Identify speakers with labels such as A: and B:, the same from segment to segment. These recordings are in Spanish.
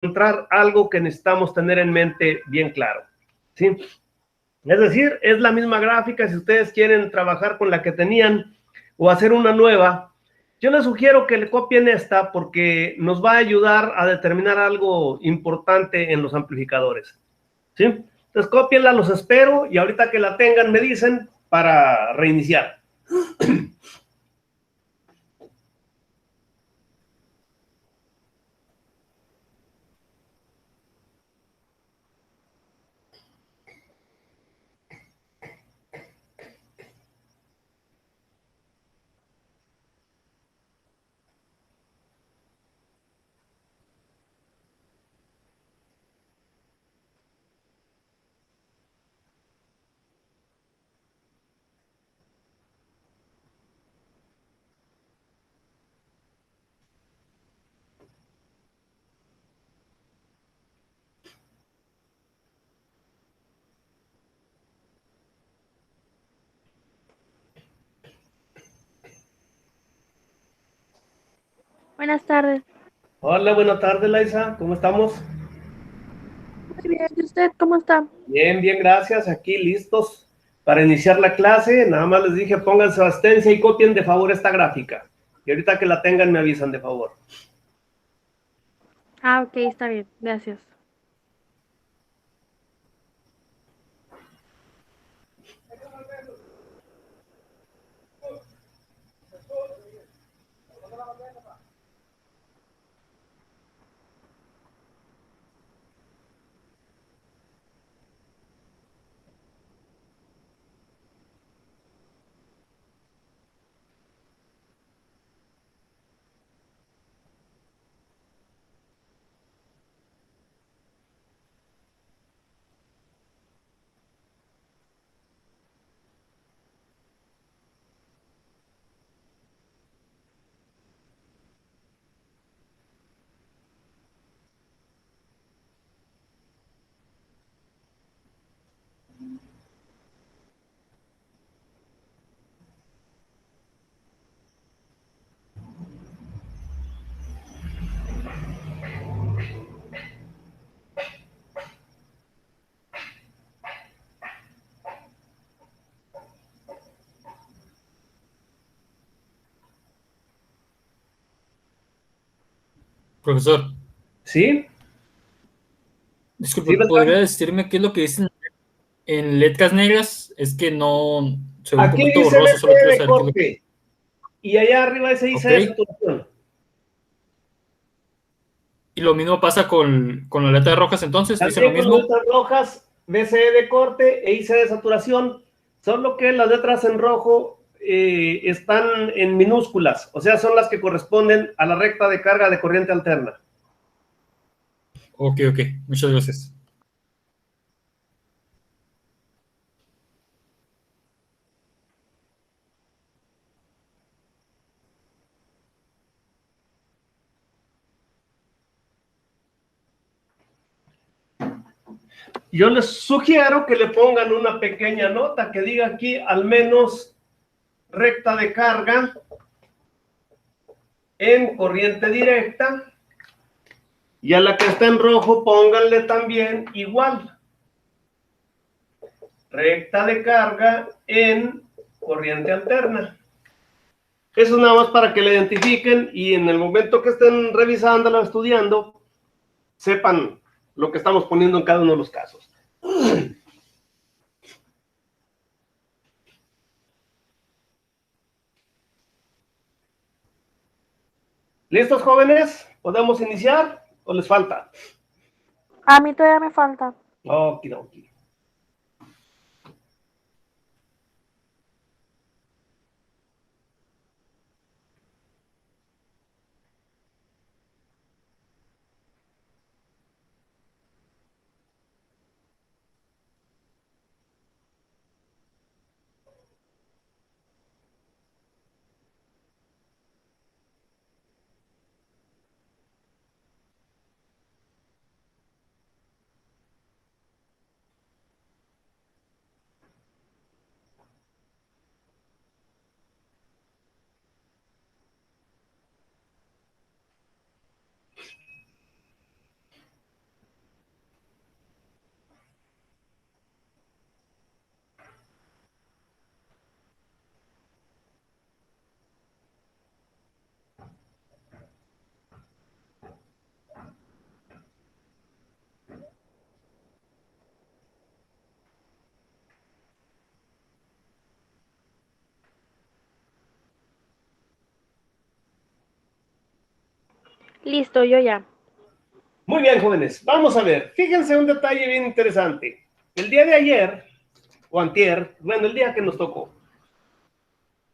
A: encontrar algo que necesitamos tener en mente bien claro, ¿sí? Es decir, es la misma gráfica. Si ustedes quieren trabajar con la que tenían o hacer una nueva, yo les sugiero que le copien esta porque nos va a ayudar a determinar algo importante en los amplificadores, ¿sí? Entonces, cópienla, los espero, y ahorita que la tengan me dicen para reiniciar.
B: Buenas tardes.
A: Hola, buenas tardes, Laisa, ¿cómo estamos?
B: Muy bien, ¿y usted cómo está?
A: Bien, bien, gracias. Aquí listos para iniciar la clase. Nada más les dije, pongan su asistencia y copien de favor esta gráfica. Y ahorita que la tengan me avisan de favor.
B: Ah, ok, está bien, gracias.
C: Profesor,
A: ¿Sí?
C: disculpe,
A: ¿Sí,
C: ¿podría
A: Beltrán?
C: decirme qué es lo que dicen en letras negras? Es que no, se ve un
A: Aquí
C: poquito
A: dice
C: borroso, solo
A: BC
C: quiero
A: de
C: saber qué es lo que...
A: corte. Y allá arriba ese dice
C: Ok,
A: de saturación.
C: y lo mismo pasa con las letras rojas entonces, dicen lo
A: También con las
C: mismo.
A: letras rojas, BCE de corte e IC de saturación, solo que las letras en rojo están en minúsculas, o sea, son las que corresponden a la recta de carga de corriente alterna.
C: Ok, ok, muchas gracias.
A: Yo les sugiero que le pongan una pequeña nota que diga aquí al menos recta de carga en corriente directa, y a la que está en rojo pónganle también igual, recta de carga en corriente alterna. Eso nada más para que la identifiquen y en el momento que estén revisándola, estudiando, sepan lo que estamos poniendo en cada uno de los casos. ¿Listos, jóvenes? ¿Podemos iniciar o les falta?
B: A mí todavía me falta.
A: Okidoki.
B: Listo, yo ya.
A: Muy bien, jóvenes. Vamos a ver. Fíjense un detalle bien interesante. El día de ayer, o antier, bueno, el día que nos tocó,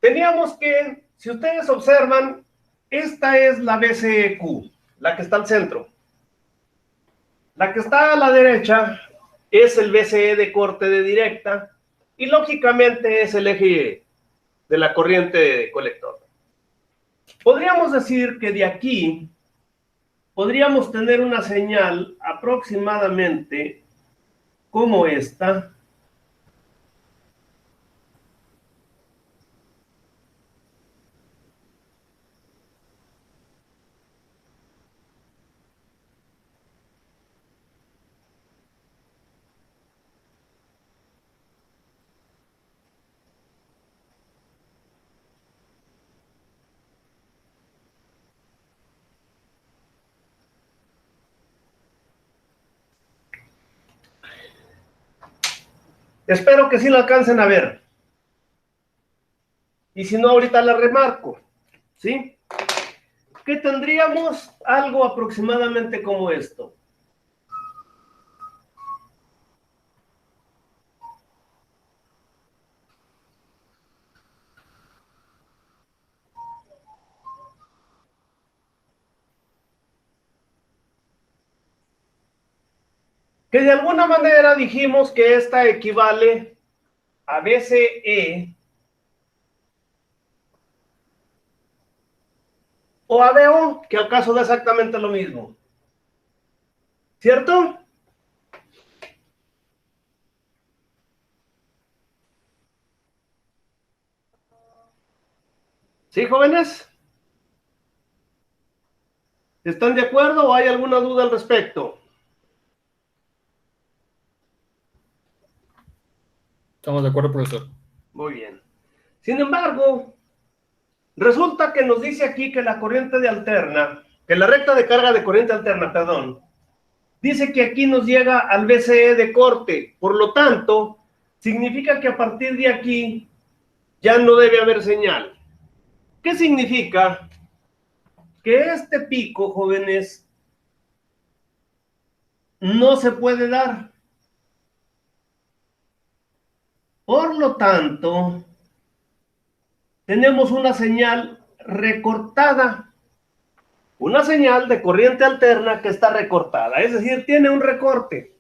A: teníamos que, si ustedes observan, esta es la BCQ, la que está al centro. La que está a la derecha es el BCE de corte de directa y lógicamente es el eje de la corriente de colector. Podríamos decir que de aquí podríamos tener una señal aproximadamente como esta. Espero que sí la alcancen a ver. Y si no, ahorita la remarco. ¿Sí? Que tendríamos algo aproximadamente como esto. Que de alguna manera dijimos que esta equivale a BCE o a BO, que al caso da exactamente lo mismo. ¿Cierto? ¿Sí, jóvenes? ¿Están de acuerdo o hay alguna duda al respecto?
C: Estamos de acuerdo, profesor.
A: Muy bien. Sin embargo, resulta que nos dice aquí que la corriente de alterna, que la recta de carga de corriente alterna, perdón, dice que aquí nos llega al BCE de corte. Por lo tanto, significa que a partir de aquí ya no debe haber señal. ¿Qué significa? Que este pico, jóvenes, no se puede dar. Por lo tanto, tenemos una señal recortada, una señal de corriente alterna que está recortada, es decir, tiene un recorte.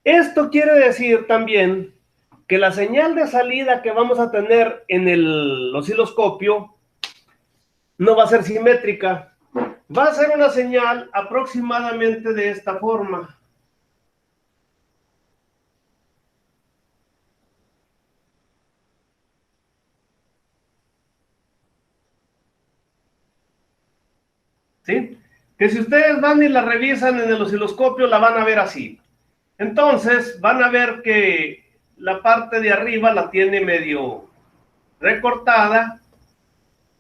A: Esto quiere decir también que la señal de salida que vamos a tener en el osciloscopio no va a ser simétrica, va a ser una señal aproximadamente de esta forma. ¿Sí? Que si ustedes van y la revisan en el osciloscopio, la van a ver así. Entonces, van a ver que la parte de arriba la tiene medio recortada,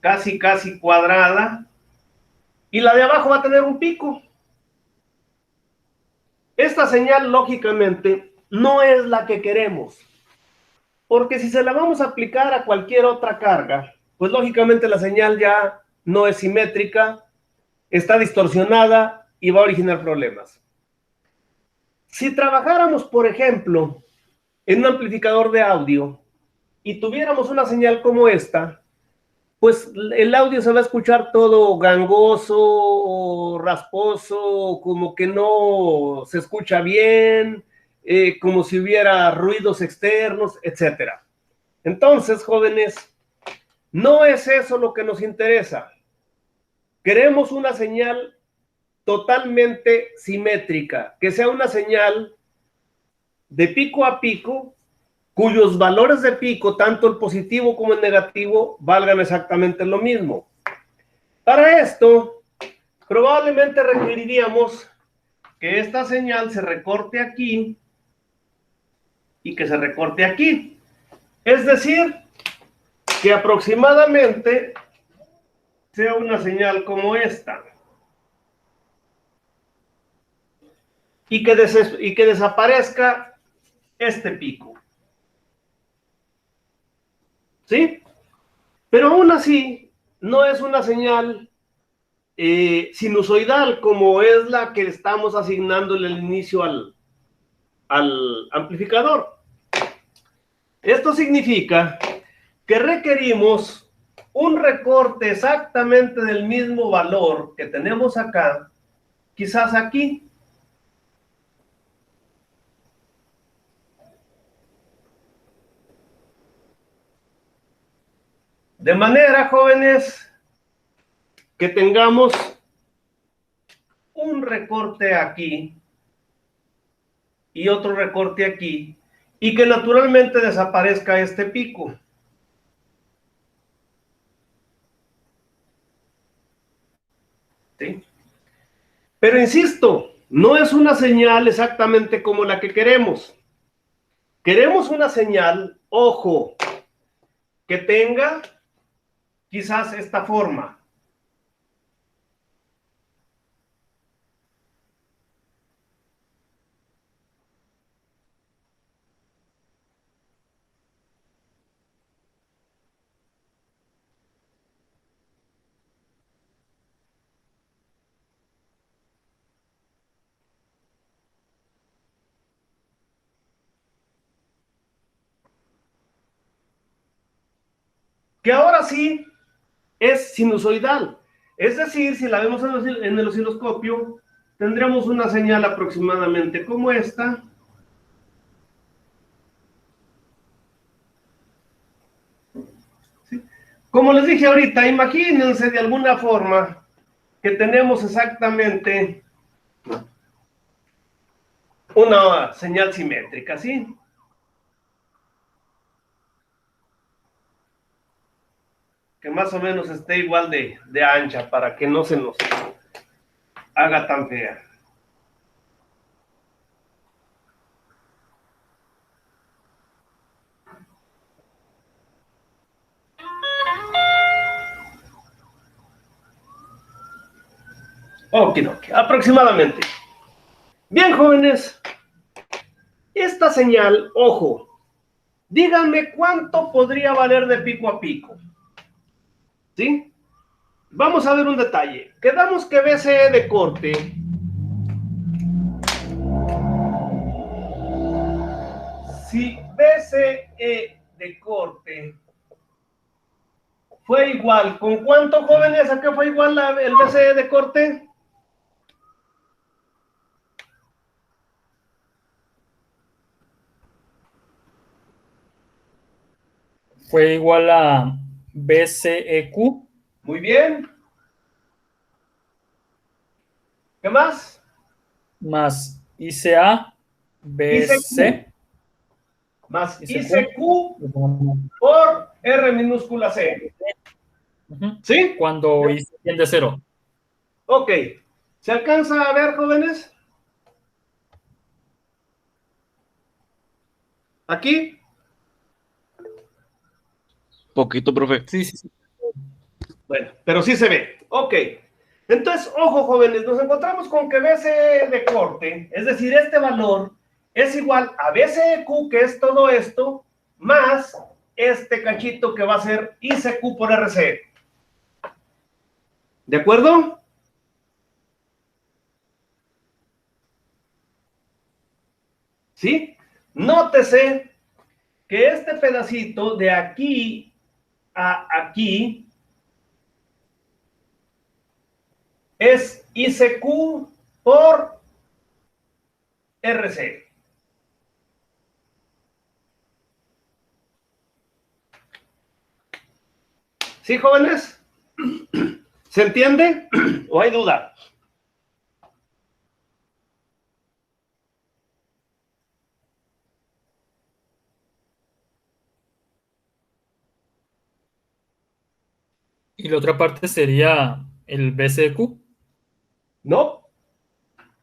A: casi cuadrada, y la de abajo va a tener un pico. Esta señal, lógicamente, no es la que queremos, porque si se la vamos a aplicar a cualquier otra carga, pues lógicamente la señal ya no es simétrica, está distorsionada y va a originar problemas. Si trabajáramos, por ejemplo, en un amplificador de audio y tuviéramos una señal como esta, pues el audio se va a escuchar todo gangoso, rasposo, como que no se escucha bien, como si hubiera ruidos externos, etc. Entonces, jóvenes, no es eso lo que nos interesa. Queremos una señal totalmente simétrica, que sea una señal de pico a pico, cuyos valores de pico, tanto el positivo como el negativo, valgan exactamente lo mismo. Para esto, probablemente requeriríamos que esta señal se recorte aquí y que se recorte aquí. Es decir, que aproximadamente sea una señal como esta. Y que desaparezca este pico. ¿Sí? Pero aún así, no es una señal sinusoidal, como es la que estamos asignando el inicio al amplificador. Esto significa que requerimos un recorte exactamente del mismo valor que tenemos acá, quizás aquí. De manera, jóvenes, que tengamos un recorte aquí y otro recorte aquí, y que naturalmente desaparezca este pico. ¿Sí? Pero insisto, no es una señal exactamente como la que queremos. Queremos una señal, ojo, que tenga quizás esta forma. Que ahora sí es sinusoidal. Es decir, si la vemos en el osciloscopio, tendremos una señal aproximadamente como esta. ¿Sí? Como les dije ahorita, imagínense de alguna forma que tenemos exactamente una señal simétrica, ¿sí? Que más o menos esté igual de ancha para que no se nos haga tan fea. Ok, aproximadamente. Bien, jóvenes, esta señal, ojo, díganme cuánto podría valer de pico a pico. ¿Sí? Vamos a ver un detalle. Quedamos que BCE de corte si BCE de corte fue igual, ¿con cuánto, jóvenes? ¿A qué fue igual el BCE de corte?
C: Fue igual a BCEQ
A: Muy bien. ¿Qué más?
C: más ICA
A: ICQ.
C: BC
A: Más
C: ICQ.
A: ICQ por R minúscula C. ¿Sí?
C: Cuando I tiende a 0.
A: Ok. ¿Se alcanza a ver, jóvenes? ¿Aquí?
D: Poquito, profe.
C: Sí, sí, sí.
A: Bueno, pero sí se ve. Ok. Entonces, ojo, jóvenes, nos encontramos con que BCE de corte, es decir, este valor es igual a BCEQ, que es todo esto, más este cachito que va a ser ICQ por RC. ¿De acuerdo? ¿Sí? Nótese que este pedacito de aquí a aquí es ICQ por RC. ¿Sí, jóvenes? ¿Se entiende? ¿O hay duda?
C: Y la otra parte sería el BCQ.
A: No.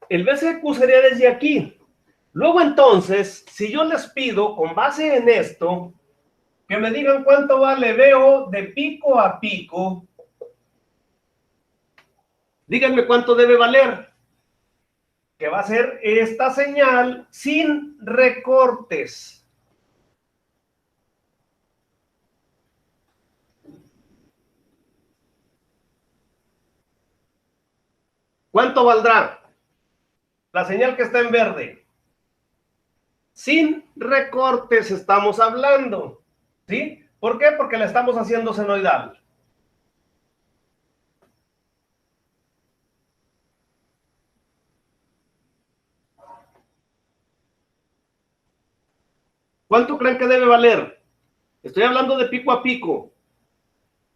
A: El BCQ sería desde aquí. Luego entonces, si yo les pido, con base en esto, que me digan cuánto vale BO de pico a pico, díganme cuánto debe valer, que va a ser esta señal sin recortes. ¿Cuánto valdrá? La señal que está en verde. Sin recortes estamos hablando, ¿sí? ¿Por qué? Porque la estamos haciendo senoidal. ¿Cuánto creen que debe valer? Estoy hablando de pico a pico.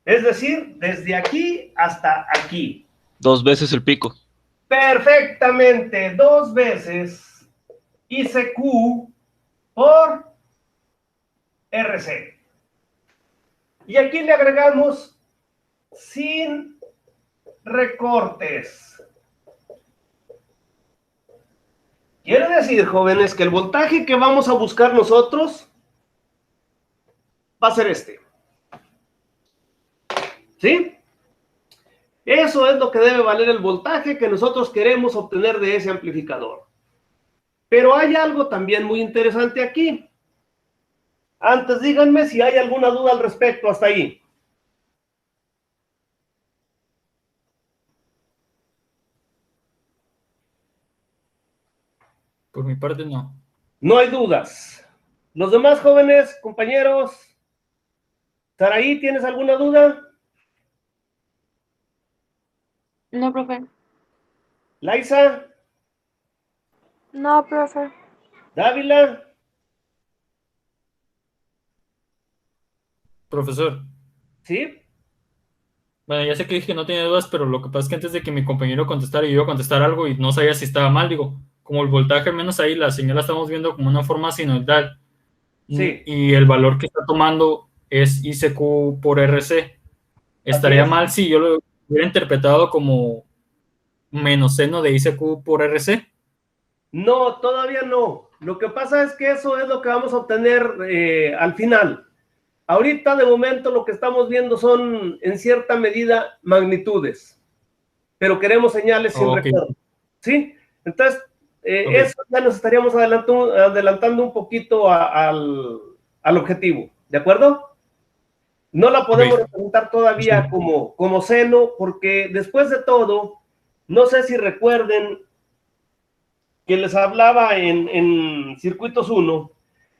A: Es decir, desde aquí hasta aquí.
D: 2 veces el pico.
A: Perfectamente, 2 veces ICQ por RC. Y aquí le agregamos sin recortes. Quiere decir, jóvenes, que el voltaje que vamos a buscar nosotros va a ser este. ¿Sí? Eso es lo que debe valer el voltaje que nosotros queremos obtener de ese amplificador. Pero hay algo también muy interesante aquí. Antes díganme si hay alguna duda al respecto hasta ahí.
C: Por mi parte, no.
A: No hay dudas. Los demás jóvenes, compañeros, Saraí, ¿tienes alguna duda?
B: No, profe.
A: Laisa,
B: No, profe.
A: Dávila,
C: Profesor,
A: ¿sí?
C: bueno, ya sé que dije que no tenía dudas, pero lo que pasa es que antes de que mi compañero contestara, yo iba a contestar algo y no sabía si estaba mal. Digo, como el voltaje, al menos ahí la señal la estamos viendo como una forma sinoidal.
A: Sí.
C: Y el valor que está tomando es ICQ por RC. Estaría mal si yo lo hubiera interpretado como menos seno de ICQ por RC.
A: No, todavía no. Lo que pasa es que eso es lo que vamos a obtener al final. Ahorita, de momento, lo que estamos viendo son, en cierta medida, magnitudes. Pero queremos señales sin recorte. ¿Sí? Entonces, eso ya nos estaríamos adelantando un poquito al objetivo. ¿De acuerdo? No la podemos representar todavía como seno, porque después de todo, no sé si recuerden que les hablaba en circuitos 1,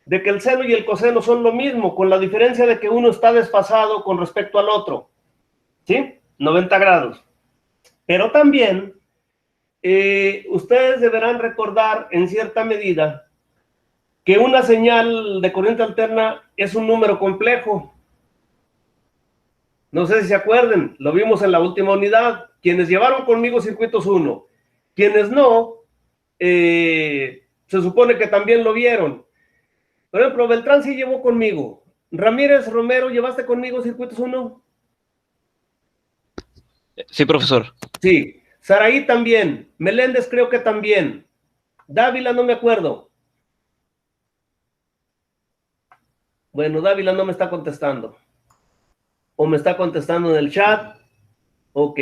A: de que el seno y el coseno son lo mismo, con la diferencia de que uno está desfasado con respecto al otro, ¿sí? 90 grados. Pero también, ustedes deberán recordar en cierta medida que una señal de corriente alterna es un número complejo. No sé si se acuerden, lo vimos en la última unidad. Quienes llevaron conmigo circuitos 1, quienes no, se supone que también lo vieron. Por ejemplo, Beltrán sí llevó conmigo. Ramírez, Romero, ¿llevaste conmigo circuitos 1?
D: Sí, profesor.
A: Sí. Saraí también. Meléndez creo que también. Dávila no me acuerdo. Bueno, Dávila no me está contestando. O me está contestando en el chat. Ok.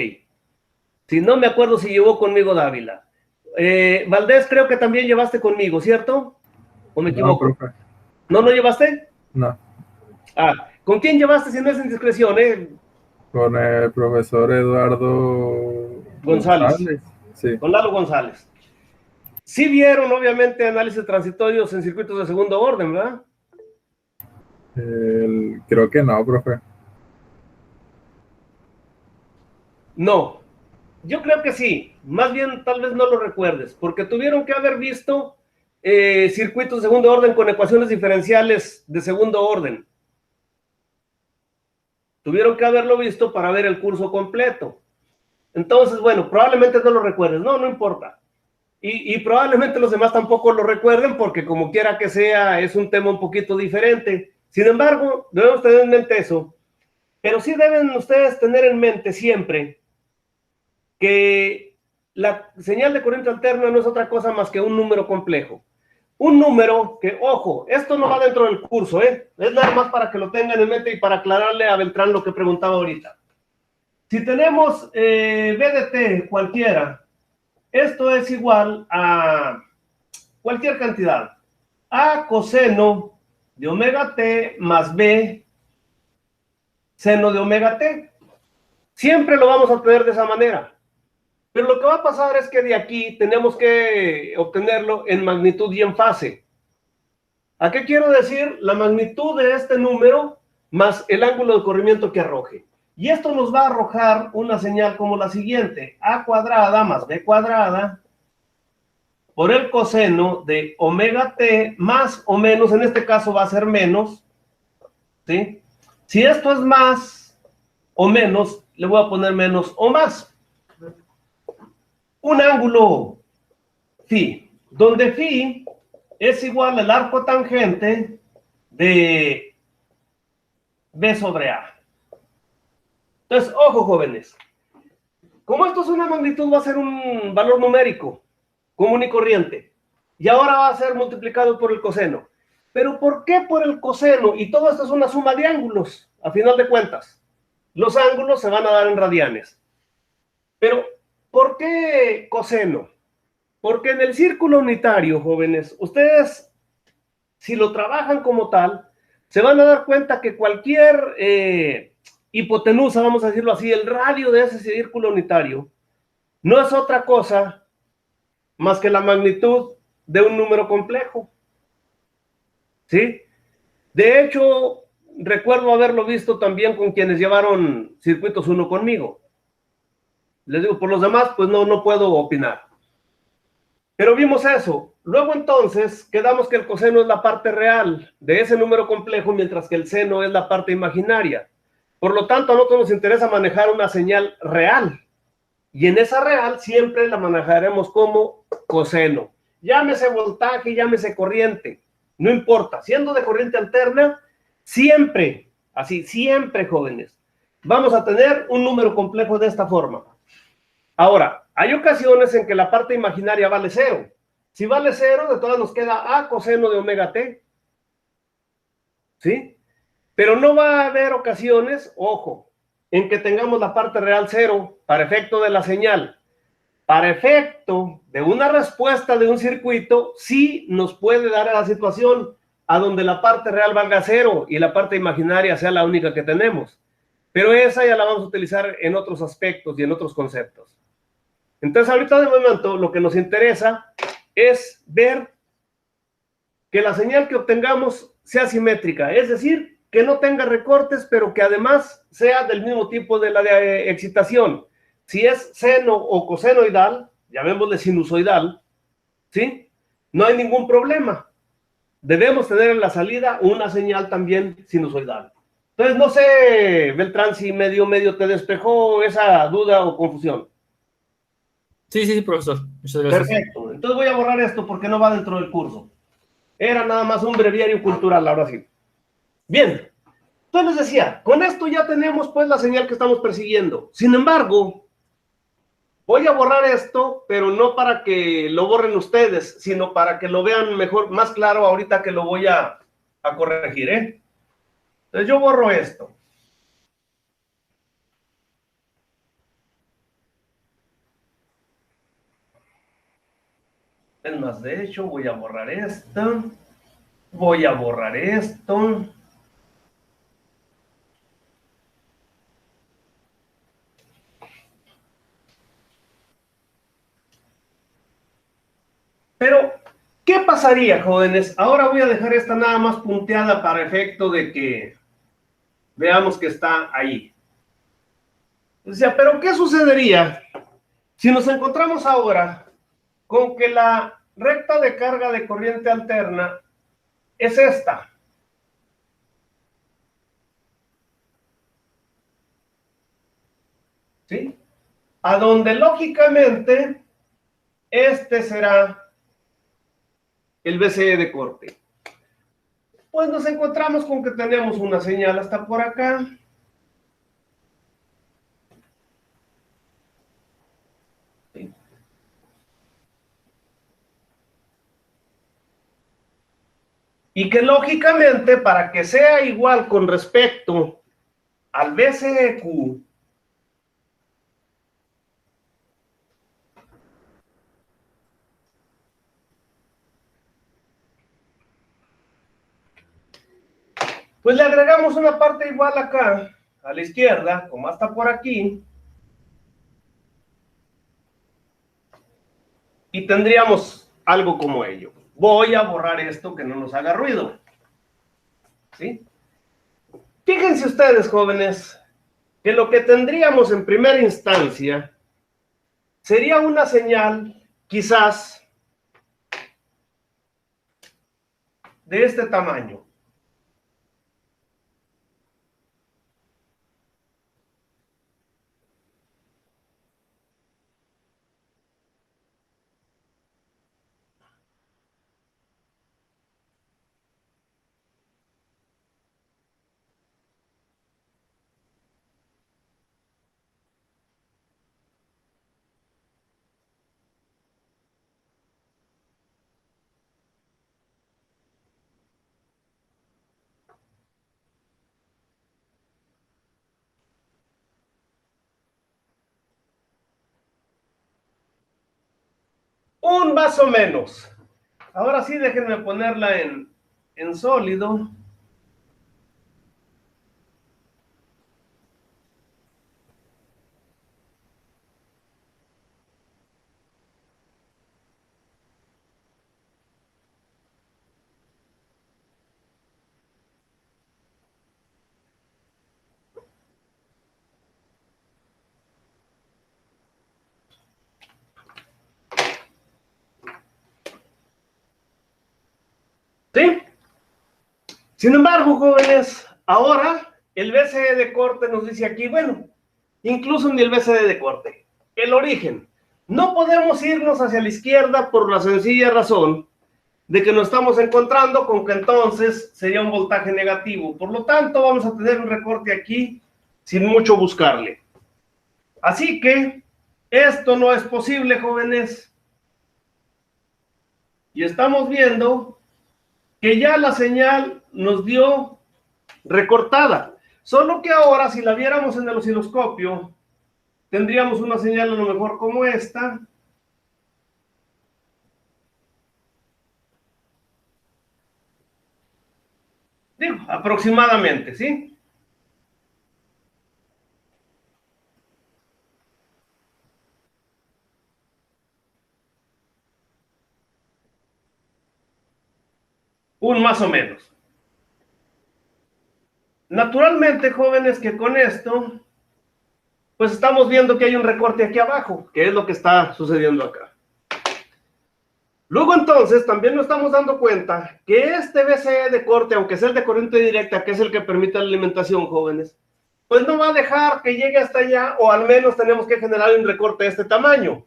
A: Si no me acuerdo si llevó conmigo Dávila. Valdés creo que también llevaste conmigo, ¿cierto? ¿O me equivoco?
E: No, profe.
A: ¿No llevaste?
E: No.
A: Ah, ¿con quién llevaste si no es indiscreción,
E: Con el profesor Eduardo
A: González.
E: Sí.
A: Con Lalo González. Sí vieron, obviamente, análisis transitorios en circuitos de segundo orden, ¿verdad?
E: Creo que no, profe.
A: No. Yo creo que sí. Más bien, tal vez no lo recuerdes, porque tuvieron que haber visto circuitos de segundo orden con ecuaciones diferenciales de segundo orden. Tuvieron que haberlo visto para ver el curso completo. Entonces, bueno, probablemente no lo recuerdes. No importa. Y probablemente los demás tampoco lo recuerden porque como quiera que sea, es un tema un poquito diferente. Sin embargo, debemos tener en mente eso. Pero sí deben ustedes tener en mente siempre que la señal de corriente alterna no es otra cosa más que un número complejo. Un número que, ojo, esto no va dentro del curso, es nada más para que lo tengan en mente y para aclararle a Beltrán lo que preguntaba ahorita. Si tenemos BDT cualquiera, esto es igual a cualquier cantidad. A coseno de omega t más B seno de omega t. Siempre lo vamos a obtener de esa manera. Pero lo que va a pasar es que de aquí tenemos que obtenerlo en magnitud y en fase. ¿A qué quiero decir? La magnitud de este número más el ángulo de corrimiento que arroje. Y esto nos va a arrojar una señal como la siguiente: a cuadrada más b cuadrada por el coseno de omega t más o menos, en este caso va a ser menos, ¿sí? Si esto es más o menos, le voy a poner menos o más. Un ángulo phi, donde phi es igual al arco tangente de b sobre a. Entonces, ojo, jóvenes. Como esto es una magnitud, va a ser un valor numérico común y corriente. Y ahora va a ser multiplicado por el coseno. ¿Pero por qué por el coseno? Y todo esto es una suma de ángulos, a final de cuentas. Los ángulos se van a dar en radianes. Pero, ¿por qué coseno? Porque en el círculo unitario, jóvenes, ustedes, si lo trabajan como tal, se van a dar cuenta que cualquier hipotenusa, vamos a decirlo así, el radio de ese círculo unitario, no es otra cosa más que la magnitud de un número complejo. ¿Sí? De hecho, recuerdo haberlo visto también con quienes llevaron circuitos 1 conmigo. Les digo, por los demás, pues no puedo opinar. Pero vimos eso. Luego entonces, quedamos que el coseno es la parte real de ese número complejo, mientras que el seno es la parte imaginaria. Por lo tanto, a nosotros nos interesa manejar una señal real. Y en esa real siempre la manejaremos como coseno. Llámese voltaje, llámese corriente. No importa. Siendo de corriente alterna, siempre, así, siempre, jóvenes, vamos a tener un número complejo de esta forma. Ahora, hay ocasiones en que la parte imaginaria vale 0. Si vale 0, de todas nos queda a coseno de omega t. ¿Sí? Pero no va a haber ocasiones, ojo, en que tengamos la parte real 0 para efecto de la señal. Para efecto de una respuesta de un circuito, sí nos puede dar a la situación a donde la parte real valga 0 y la parte imaginaria sea la única que tenemos. Pero esa ya la vamos a utilizar en otros aspectos y en otros conceptos. Entonces, ahorita de momento, lo que nos interesa es ver que la señal que obtengamos sea simétrica, es decir, que no tenga recortes, pero que además sea del mismo tipo de la de excitación. Si es seno o cosenoidal, llamémosle sinusoidal, ¿sí? No hay ningún problema. Debemos tener en la salida una señal también sinusoidal. Entonces, no sé, Beltrán, si medio te despejó esa duda o confusión.
C: Sí, profesor. Muchas gracias.
A: Perfecto. Entonces voy a borrar esto porque no va dentro del curso. Era nada más un breviario cultural, ahora sí. Bien. Entonces les decía, con esto ya tenemos pues la señal que estamos persiguiendo. Sin embargo, voy a borrar esto, pero no para que lo borren ustedes, sino para que lo vean mejor, más claro ahorita que lo voy a corregir, ¿eh? Entonces yo borro esto. Es más, de hecho, voy a borrar esto. Voy a borrar esto. Pero, ¿qué pasaría, jóvenes? Ahora voy a dejar esta nada más punteada para efecto de que veamos que está ahí. O sea, pero ¿qué sucedería si nos encontramos ahora con que la recta de carga de corriente alterna es esta? ¿Sí? A donde lógicamente este será el BCE de corte. Pues nos encontramos con que tenemos una señal hasta por acá. ¿Sí? Y que lógicamente, para que sea igual con respecto al BCEQ, pues le agregamos una parte igual acá, a la izquierda, como hasta por aquí. y tendríamos algo como ello. Voy a borrar esto que no nos haga ruido. ¿Sí? Fíjense ustedes, jóvenes, que lo que tendríamos en primera instancia sería una señal, quizás, de este tamaño. Un más o menos. Ahora sí, déjenme ponerla en sólido. ¿Sí? Sin embargo, jóvenes, ahora el BCE de corte nos dice aquí, bueno, incluso ni el BCE de corte, el origen. No podemos irnos hacia la izquierda por la sencilla razón de que nos estamos encontrando con que entonces sería un voltaje negativo. Por lo tanto, vamos a tener un recorte aquí sin mucho buscarle. Así que esto no es posible, jóvenes. Y estamos viendo que ya la señal nos dio recortada. Solo que ahora, si la viéramos en el osciloscopio, tendríamos una señal a lo mejor como esta. Digo, aproximadamente, ¿sí? Un más o menos. Naturalmente, jóvenes, que con esto, pues estamos viendo que hay un recorte aquí abajo, que es lo que está sucediendo acá. Luego entonces también nos estamos dando cuenta que este BCE de corte, aunque sea el de corriente directa, que es el que permite la alimentación, jóvenes, pues no va a dejar que llegue hasta allá, o al menos tenemos que generar un recorte de este tamaño.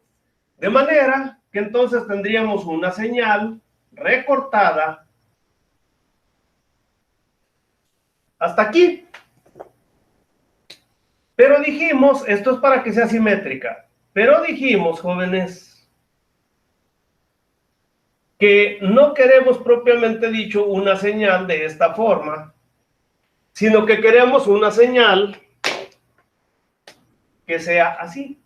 A: De manera que entonces tendríamos una señal recortada hasta aquí. Pero dijimos, esto es para que sea simétrica, pero dijimos, jóvenes, que no queremos propiamente dicho una señal de esta forma, sino que queremos una señal que sea así.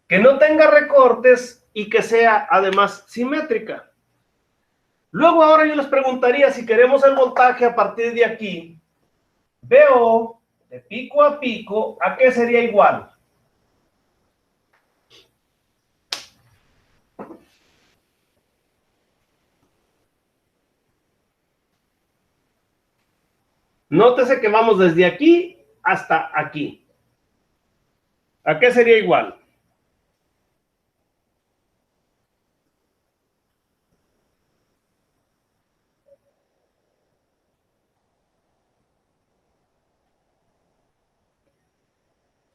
A: Que no tenga recortes y que sea además simétrica. Luego ahora yo les preguntaría si queremos el voltaje a partir de aquí, VO de pico a pico, ¿a qué sería igual? Nótese que vamos desde aquí hasta aquí. ¿A qué sería igual?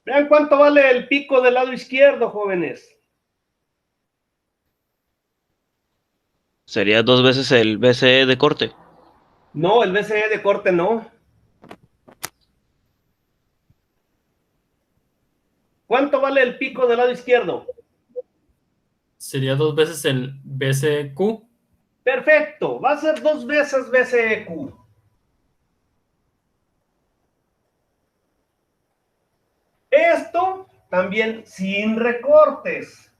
A: Vean cuánto vale el pico del lado izquierdo, jóvenes.
D: Sería 2 veces el BCE de corte.
A: No, el BCE de corte no. ¿Cuánto vale el pico del lado izquierdo?
C: Sería 2 veces el BCQ.
A: Perfecto, va a ser 2 veces BCEQ. Esto también sin recortes.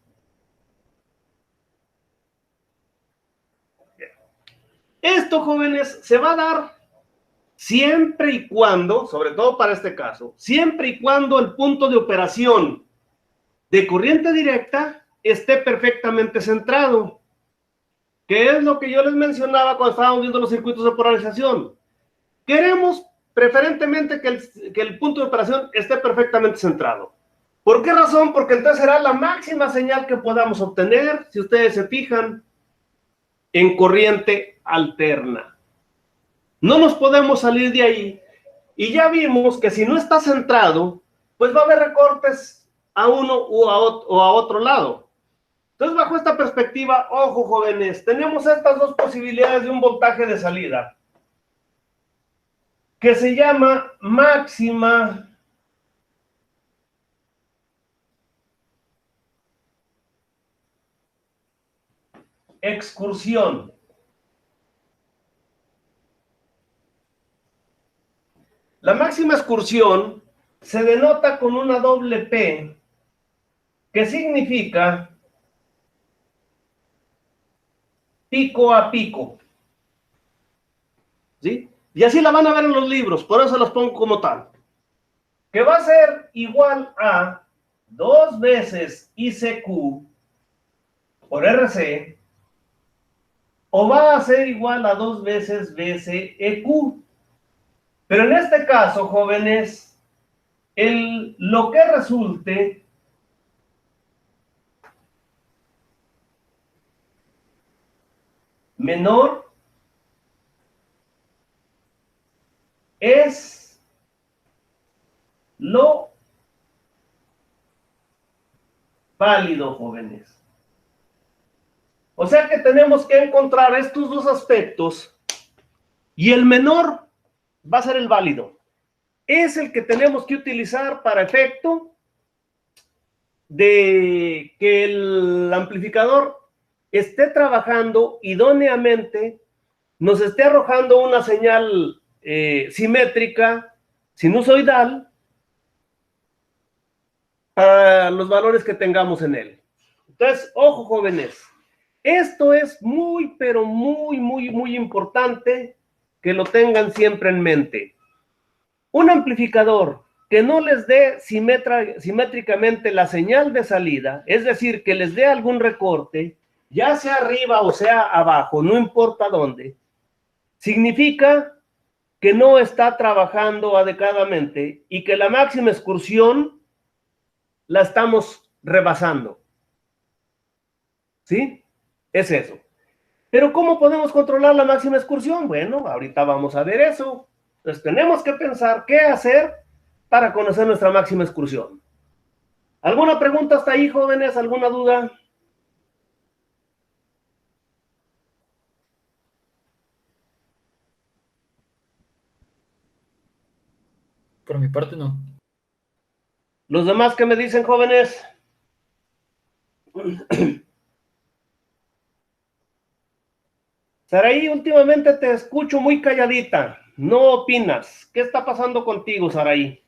A: Esto, jóvenes, se va a dar siempre y cuando, sobre todo para este caso, siempre y cuando el punto de operación de corriente directa esté perfectamente centrado, que es lo que yo les mencionaba cuando estábamos viendo los circuitos de polarización. Queremos preferentemente que el punto de operación esté perfectamente centrado. ¿Por qué razón? Porque entonces será la máxima señal que podamos obtener, si ustedes se fijan, en corriente alterna. No nos podemos salir de ahí. Y ya vimos que si no está centrado, pues va a haber recortes a uno o a otro lado. Entonces, bajo esta perspectiva, ojo, jóvenes, tenemos estas dos posibilidades de un voltaje de salida, que se llama máxima excursión. La máxima excursión se denota con una doble P, que significa pico a pico. ¿Sí? Y así la van a ver en los libros, por eso las pongo como tal. Que va a ser igual a 2 veces ICQ por RC, o va a ser igual a 2 veces BCEQ. Pero en este caso, jóvenes, lo que resulte menor es lo válido, jóvenes. O sea que tenemos que encontrar estos dos aspectos y el menor va a ser el válido. Es el que tenemos que utilizar para efecto de que el amplificador esté trabajando idóneamente, nos esté arrojando una señal simétrica, sinusoidal, para los valores que tengamos en él. Entonces, ojo, jóvenes, esto es muy, pero muy importante que lo tengan siempre en mente. Un amplificador que no les dé simétricamente la señal de salida, es decir, que les dé algún recorte, ya sea arriba o sea abajo, no importa dónde, significa que no está trabajando adecuadamente y que la máxima excursión la estamos rebasando. ¿Sí? Es eso. Pero ¿cómo podemos controlar la máxima excursión? Bueno, ahorita vamos a ver eso. Entonces tenemos que pensar qué hacer para conocer nuestra máxima excursión. ¿Alguna pregunta hasta ahí, jóvenes? ¿Alguna duda?
C: Por mi parte, no.
A: ¿Los demás qué me dicen, jóvenes? Saraí, últimamente te escucho muy calladita. No opinas. ¿Qué está pasando contigo, Saraí?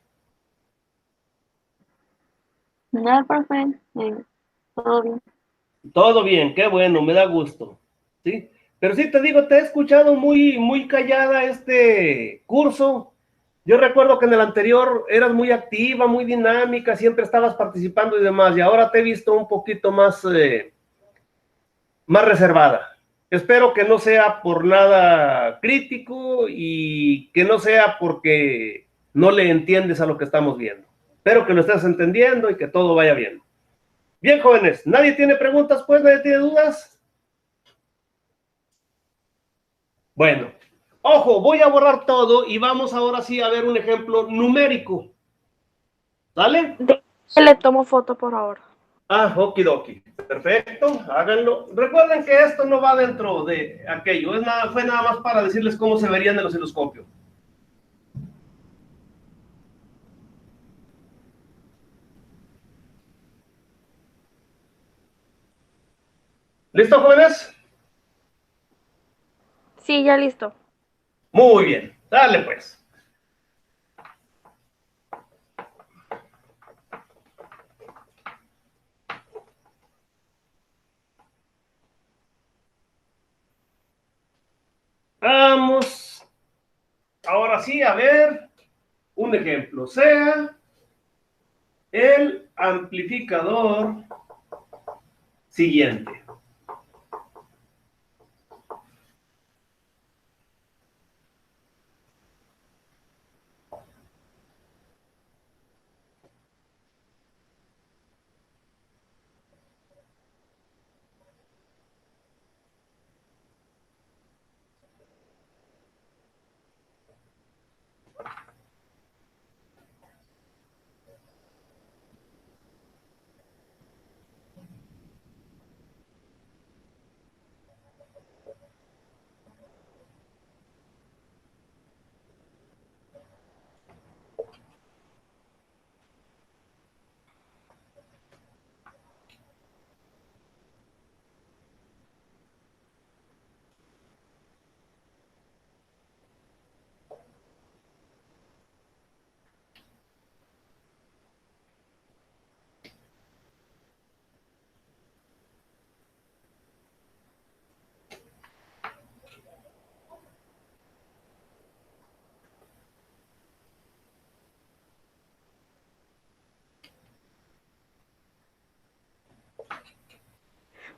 B: No, profe. Todo bien.
A: Todo bien, qué bueno, me da gusto. ¿Sí? Pero sí te digo, te he escuchado muy callada este curso. Yo recuerdo que en el anterior eras muy activa, muy dinámica, siempre estabas participando y demás, y ahora te he visto un poquito más reservada. Espero que no sea por nada crítico y que no sea porque no le entiendes a lo que estamos viendo. Espero que lo estés entendiendo y que todo vaya bien. Bien, jóvenes, ¿nadie tiene preguntas, pues? ¿Nadie tiene dudas? Bueno, ojo, voy a borrar todo y vamos ahora sí a ver un ejemplo numérico. ¿Sale?
B: Le tomo foto por ahora.
A: Ah, okidoki. Perfecto, háganlo. Recuerden que esto no va dentro de aquello, fue nada más para decirles cómo se verían en el osciloscopio. ¿Listo, jóvenes?
B: Sí, ya listo.
A: Muy bien, dale pues. Vamos, ahora sí, a ver, un ejemplo, sea el amplificador siguiente.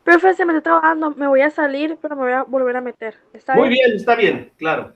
B: Profe, se me está trabajando. Me voy a salir, pero me voy a volver a meter. ¿Está
A: Muy
B: bien?
A: bien, está bien, claro.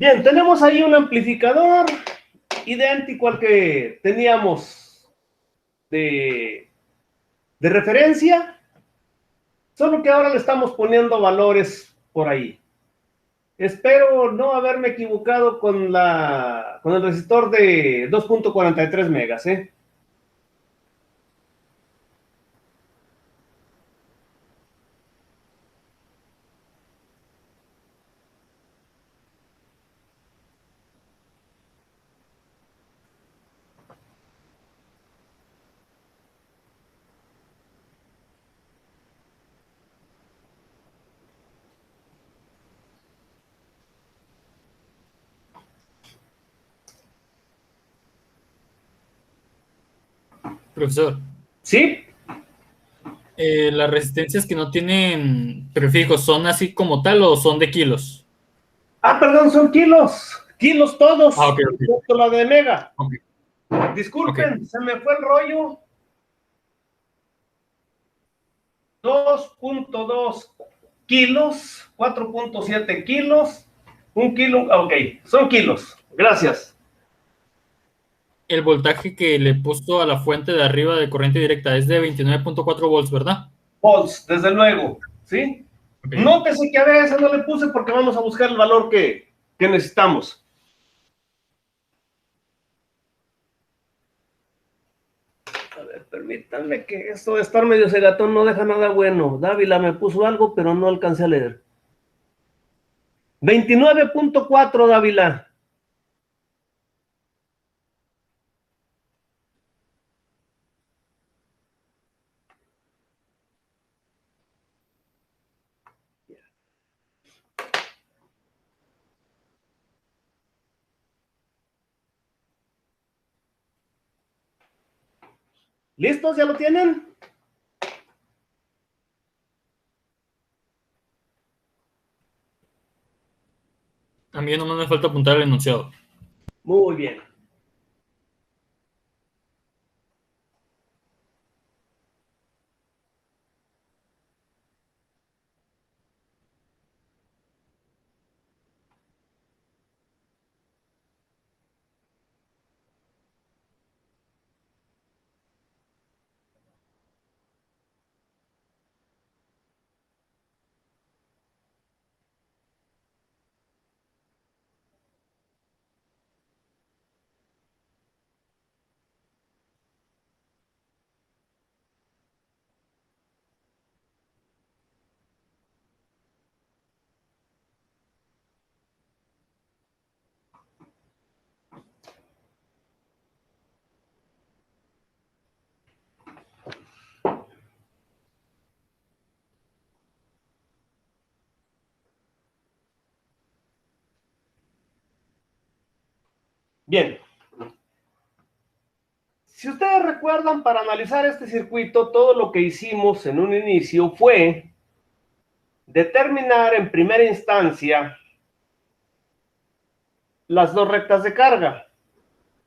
A: Bien, tenemos ahí un amplificador idéntico al que teníamos de referencia, solo que ahora le estamos poniendo valores por ahí. Espero no haberme equivocado con el resistor de 2.43 megas, ¿eh?
C: Profesor,
A: ¿Sí?
C: ¿las resistencias que no tienen prefijos son así como tal o son de kilos?
A: Ah, perdón, son kilos. Kilos todos.
C: Ah, ok, ok.
A: Excepto la de mega.
C: Ok.
A: Disculpen, se me fue el rollo. 2.2 kilos, 4.7 kilos, 1 kilo, ok, son kilos, gracias.
C: El voltaje que le puso a la fuente de arriba de corriente directa es de 29.4 volts, ¿verdad?
A: Volts, desde luego, ¿sí?
C: Ok.
A: Nótese que a veces no le puse porque vamos a buscar el valor que necesitamos. A ver, permítanme que esto de estar medio cegatón no deja nada bueno. Dávila me puso algo, pero no alcancé a leer. 29.4, Dávila. ¿Listos? ¿Ya lo tienen?
C: A mí nomás me falta apuntar el enunciado.
A: Muy bien. Bien. Si ustedes recuerdan, para analizar este circuito, todo lo que hicimos en un inicio fue determinar en primera instancia las dos rectas de carga.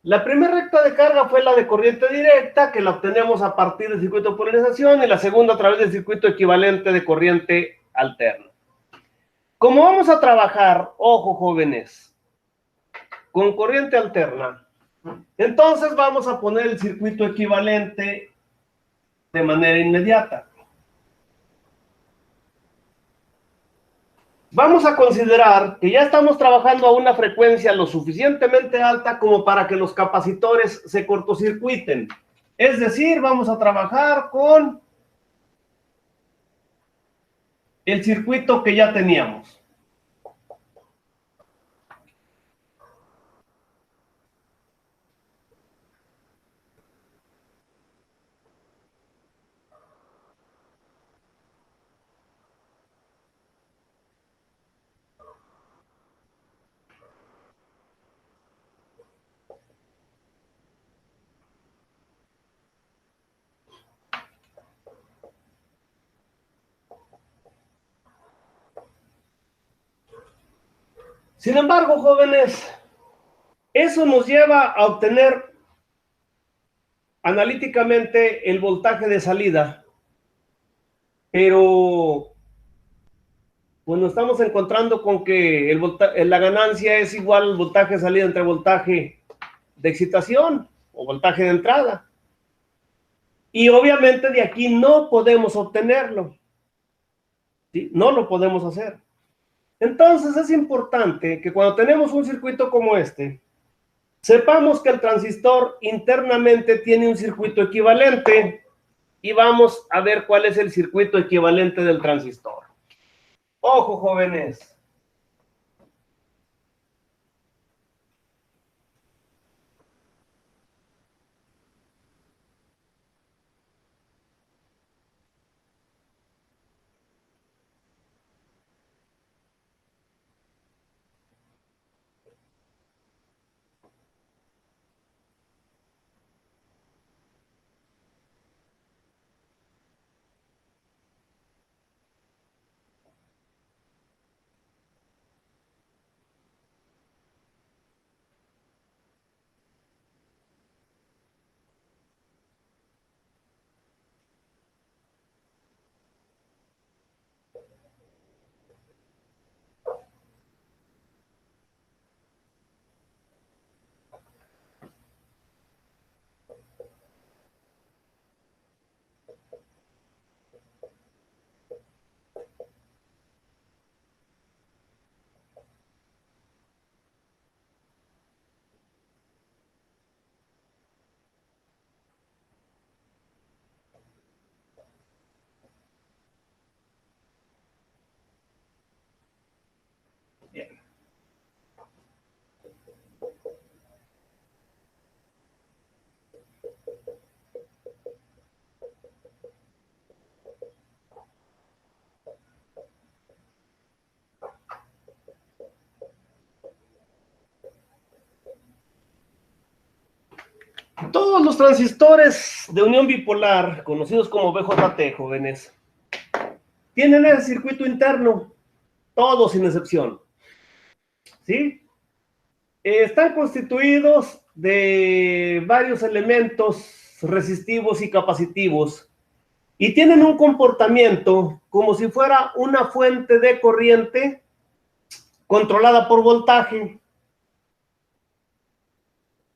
A: La primera recta de carga fue la de corriente directa, que la obtenemos a partir del circuito de polarización, y la segunda a través del circuito equivalente de corriente alterna. Como vamos a trabajar, ojo jóvenes, con corriente alterna, entonces vamos a poner el circuito equivalente de manera inmediata. Vamos a considerar que ya estamos trabajando a una frecuencia lo suficientemente alta como para que los capacitores se cortocircuiten. Es decir, vamos a trabajar con el circuito que ya teníamos. Sin embargo, jóvenes, eso nos lleva a obtener analíticamente el voltaje de salida, pero pues nos estamos encontrando con que la ganancia es igual al voltaje de salida entre voltaje de excitación o voltaje de entrada. Y obviamente de aquí no podemos obtenerlo. ¿Sí? No lo podemos hacer. Entonces es importante que cuando tenemos un circuito como este, sepamos que el transistor internamente tiene un circuito equivalente y vamos a ver cuál es el circuito equivalente del transistor. Ojo, jóvenes. Todos los transistores de unión bipolar, conocidos como BJT, jóvenes, tienen ese circuito interno, todos sin excepción, ¿sí? Están constituidos de varios elementos resistivos y capacitivos y tienen un comportamiento como si fuera una fuente de corriente controlada por voltaje.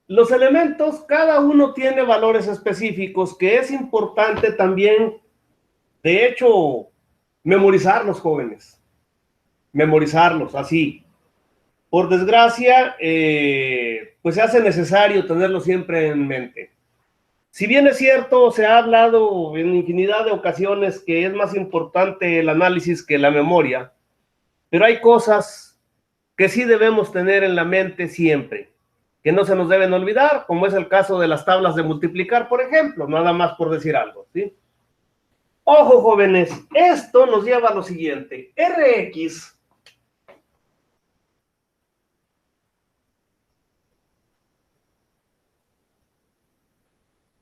A: Los elementos, cada uno tiene valores específicos que es importante también, de hecho, memorizarlos, jóvenes. Memorizarlos, así. Por desgracia, pues se hace necesario tenerlo siempre en mente. Si bien es cierto, se ha hablado en infinidad de ocasiones que es más importante el análisis que la memoria, pero hay cosas que sí debemos tener en la mente siempre, que no se nos deben olvidar, como es el caso de las tablas de multiplicar, por ejemplo, nada más por decir algo, ¿sí? Ojo, jóvenes, esto nos lleva a lo siguiente. Rx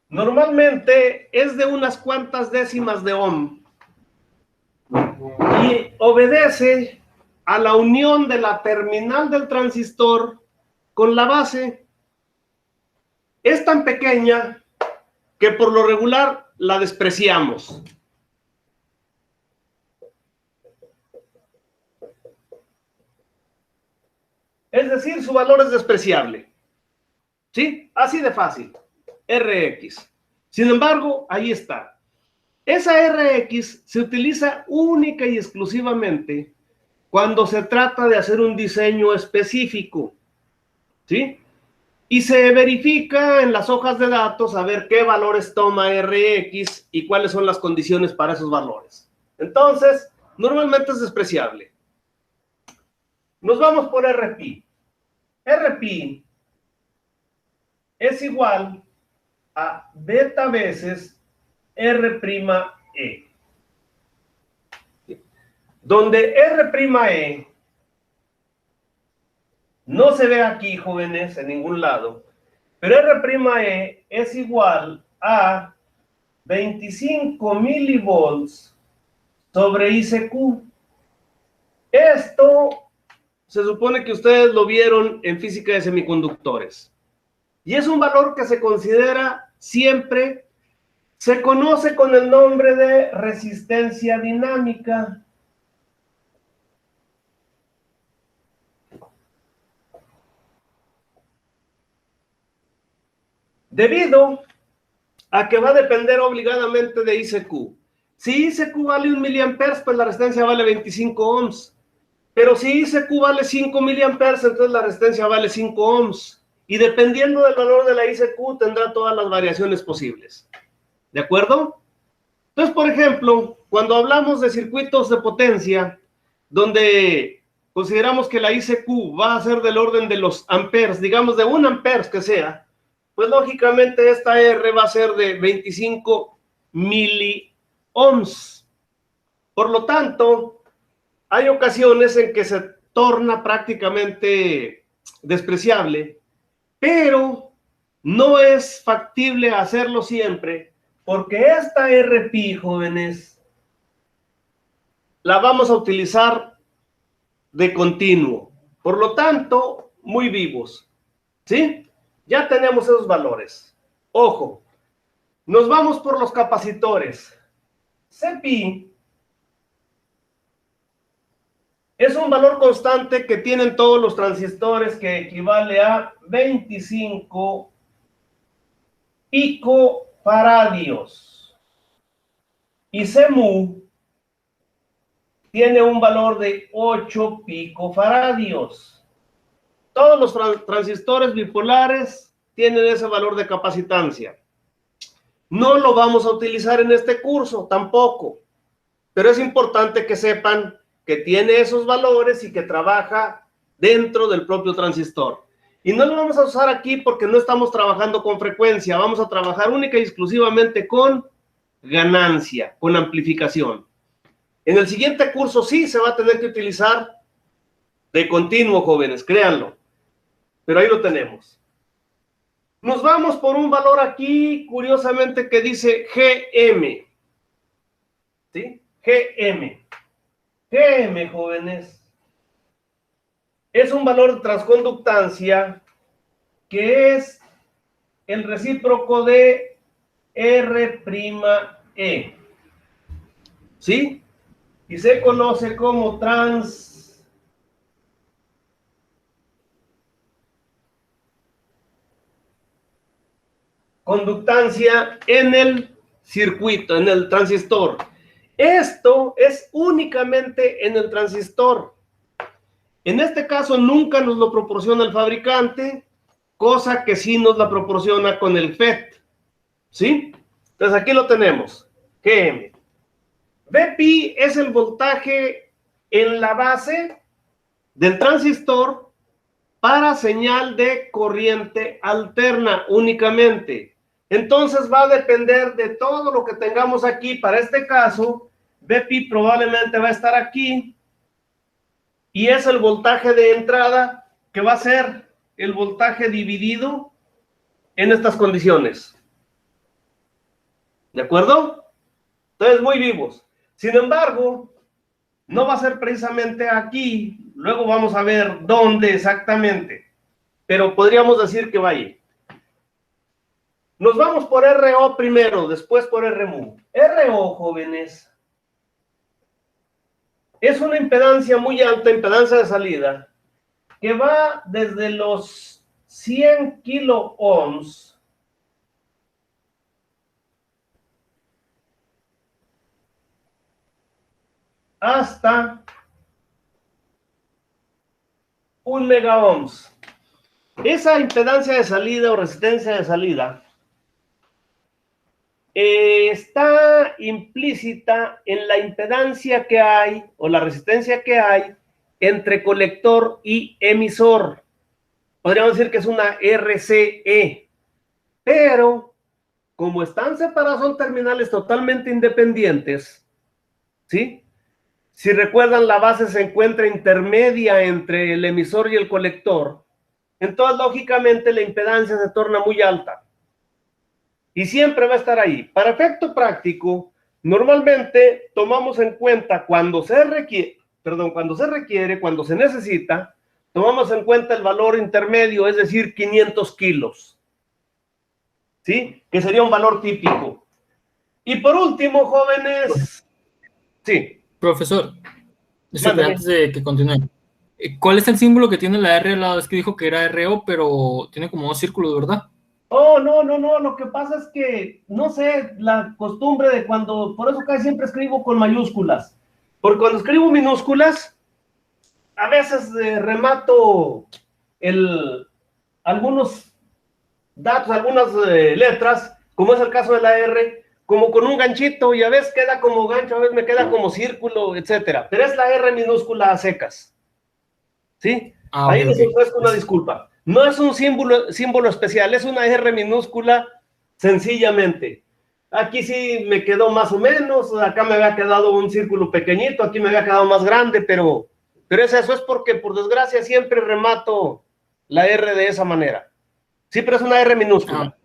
A: normalmente es de unas cuantas décimas de ohm y obedece a la unión de la terminal del transistor con la base. Es tan pequeña que por lo regular la despreciamos. Es decir, su valor es despreciable. ¿Sí? Así de fácil. Rx. Sin embargo, ahí está. Esa Rx se utiliza única y exclusivamente cuando se trata de hacer un diseño específico, ¿sí? Y se verifica en las hojas de datos a ver qué valores toma Rx y cuáles son las condiciones para esos valores. Entonces, normalmente es despreciable. Nos vamos por Rp. Rp es igual a beta veces R'E, donde R'E no se ve aquí, jóvenes, en ningún lado, pero R'E es igual a 25 milivolts sobre ICQ. Esto se supone que ustedes lo vieron en física de semiconductores. Y es un valor que se considera siempre, se conoce con el nombre de resistencia dinámica. Debido a que va a depender obligadamente de ICQ. Si ICQ vale 1 miliamperes, pues la resistencia vale 25 ohms. Pero si ICQ vale 5 miliamperes, entonces la resistencia vale 5 ohms. Y dependiendo del valor de la ICQ, tendrá todas las variaciones posibles. ¿De acuerdo? Entonces, por ejemplo, cuando hablamos de circuitos de potencia, donde consideramos que la ICQ va a ser del orden de los amperes, digamos de 1 amperes que sea, pues lógicamente esta R va a ser de 25 miliohms. Por lo tanto, hay ocasiones en que se torna prácticamente despreciable, pero no es factible hacerlo siempre, porque esta Rp, jóvenes, la vamos a utilizar de continuo. Por lo tanto, muy vivos. ¿Sí? Ya tenemos esos valores. Ojo, nos vamos por los capacitores. Cpi es un valor constante que tienen todos los transistores que equivale a 25 picofaradios. Y Cmu tiene un valor de 8 picofaradios. Todos los transistores bipolares tienen ese valor de capacitancia. No lo vamos a utilizar en este curso tampoco, pero es importante que sepan que tiene esos valores y que trabaja dentro del propio transistor. Y no lo vamos a usar aquí porque no estamos trabajando con frecuencia, vamos a trabajar única y exclusivamente con ganancia, con amplificación. En el siguiente curso sí se va a tener que utilizar de continuo, jóvenes, créanlo. Pero ahí lo tenemos. Nos vamos por un valor aquí, curiosamente, que dice GM. ¿Sí? GM. GM, jóvenes, es un valor de transconductancia que es el recíproco de R'E. ¿Sí? Y se conoce como transconductancia en el circuito, en el transistor. Esto es únicamente en el transistor. En este caso nunca nos lo proporciona el fabricante, cosa que sí nos la proporciona con el FET. ¿Sí? Entonces aquí lo tenemos. GM. Vp es el voltaje en la base del transistor para señal de corriente alterna únicamente. Entonces va a depender de todo lo que tengamos aquí. Para este caso, Vp probablemente va a estar aquí y es el voltaje de entrada que va a ser el voltaje dividido en estas condiciones. ¿De acuerdo? Entonces, muy vivos. Sin embargo, no va a ser precisamente aquí. Luego vamos a ver dónde exactamente. Pero podríamos decir que vaya. Nos vamos por RO primero, después por RMU. RO, jóvenes, es una impedancia muy alta, impedancia de salida, que va desde los 100 kilo ohms hasta 1 mega ohms. Esa impedancia de salida o resistencia de salida está implícita en la impedancia que hay o la resistencia que hay entre colector y emisor. Podríamos decir que es una RCE, pero como están separados, son terminales totalmente independientes, ¿sí? Si recuerdan, la base se encuentra intermedia entre el emisor y el colector, entonces lógicamente la impedancia se torna muy alta. Y siempre va a estar ahí. Para efecto práctico, normalmente tomamos en cuenta cuando se requiere, cuando se necesita, tomamos en cuenta el valor intermedio, es decir, 500 kilos. ¿Sí? Que sería un valor típico. Y por último, jóvenes... Sí.
C: Profesor,
A: Mándame.
C: antes de que continúe, ¿cuál es el símbolo que tiene la R al lado? Es que dijo que era RO, pero tiene como dos círculos, ¿verdad?
A: Oh, no, lo que pasa es que, no sé, la costumbre de cuando, por eso casi siempre escribo con mayúsculas, porque cuando escribo minúsculas, a veces remato algunos datos, algunas letras, como es el caso de la R, como con un ganchito, y a veces queda como gancho, a veces me queda como círculo, etcétera, pero es la R minúscula a secas, ¿sí? Ahí les ofrezco una disculpa. No es un símbolo especial, es una R minúscula sencillamente. Aquí sí me quedó más o menos, acá me había quedado un círculo pequeñito, aquí me había quedado más grande, pero eso es porque por desgracia siempre remato la R de esa manera. Sí, pero es una R minúscula.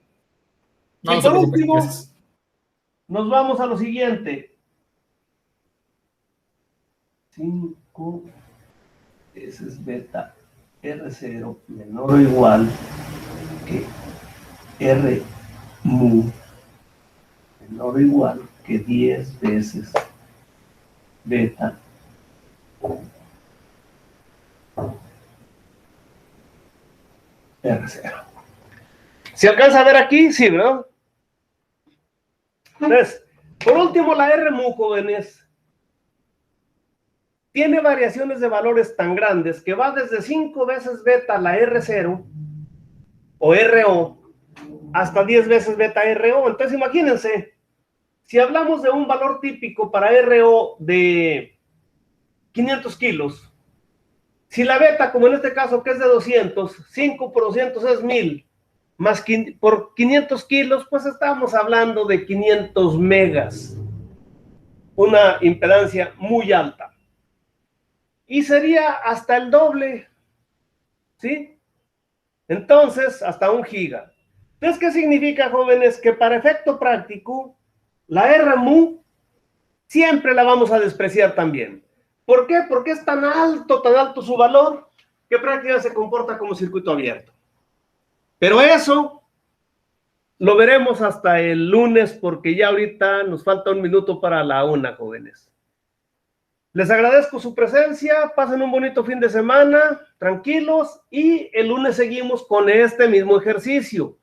C: No,
A: y por último, nos vamos a lo siguiente. 5, ese es beta. R0 menor o igual que R mu menor o igual que 10 veces beta R0. ¿Se alcanza a ver aquí? Sí, ¿verdad? Entonces, por último, la R mu, jóvenes, tiene variaciones de valores tan grandes que va desde 5 veces beta la R0 o RO hasta 10 veces beta RO. Entonces imagínense, si hablamos de un valor típico para RO de 500 kilos, si la beta, como en este caso que es de 200, 5 por 200 es 1000, más por 500 kilos, pues estamos hablando de 500 megas, una impedancia muy alta. Y sería hasta el doble, ¿sí? Entonces, hasta 1 giga. Entonces, ¿qué significa, jóvenes? Que para efecto práctico, la RMU siempre la vamos a despreciar también. ¿Por qué? Porque es tan alto su valor, que prácticamente se comporta como circuito abierto. Pero eso lo veremos hasta el lunes, porque ya ahorita nos falta 1 minuto para la 1, jóvenes. Les agradezco su presencia, pasen un bonito fin de semana, tranquilos, y el lunes seguimos con este mismo ejercicio.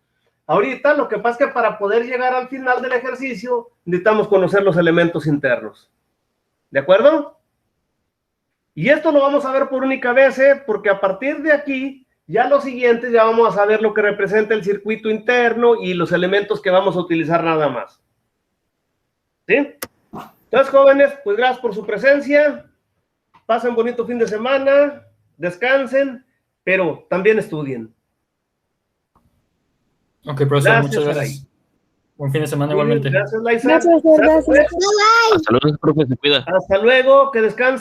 A: Ahorita lo que pasa es que para poder llegar al final del ejercicio necesitamos conocer los elementos internos. ¿De acuerdo? Y esto lo vamos a ver por única vez, porque a partir de aquí, ya los siguientes ya vamos a saber lo que representa el circuito interno y los elementos que vamos a utilizar nada más. ¿Sí? Entonces, jóvenes, pues gracias por su presencia. Pasen bonito fin de semana, descansen, pero también estudien.
C: Ok, profesor,
A: Gracias,
C: muchas gracias.
A: Saray.
C: Buen fin de semana igualmente.
A: Gracias, Laisa.
B: Gracias, gracias.
D: Hasta luego, profe, se cuida.
A: Hasta luego, que descansen.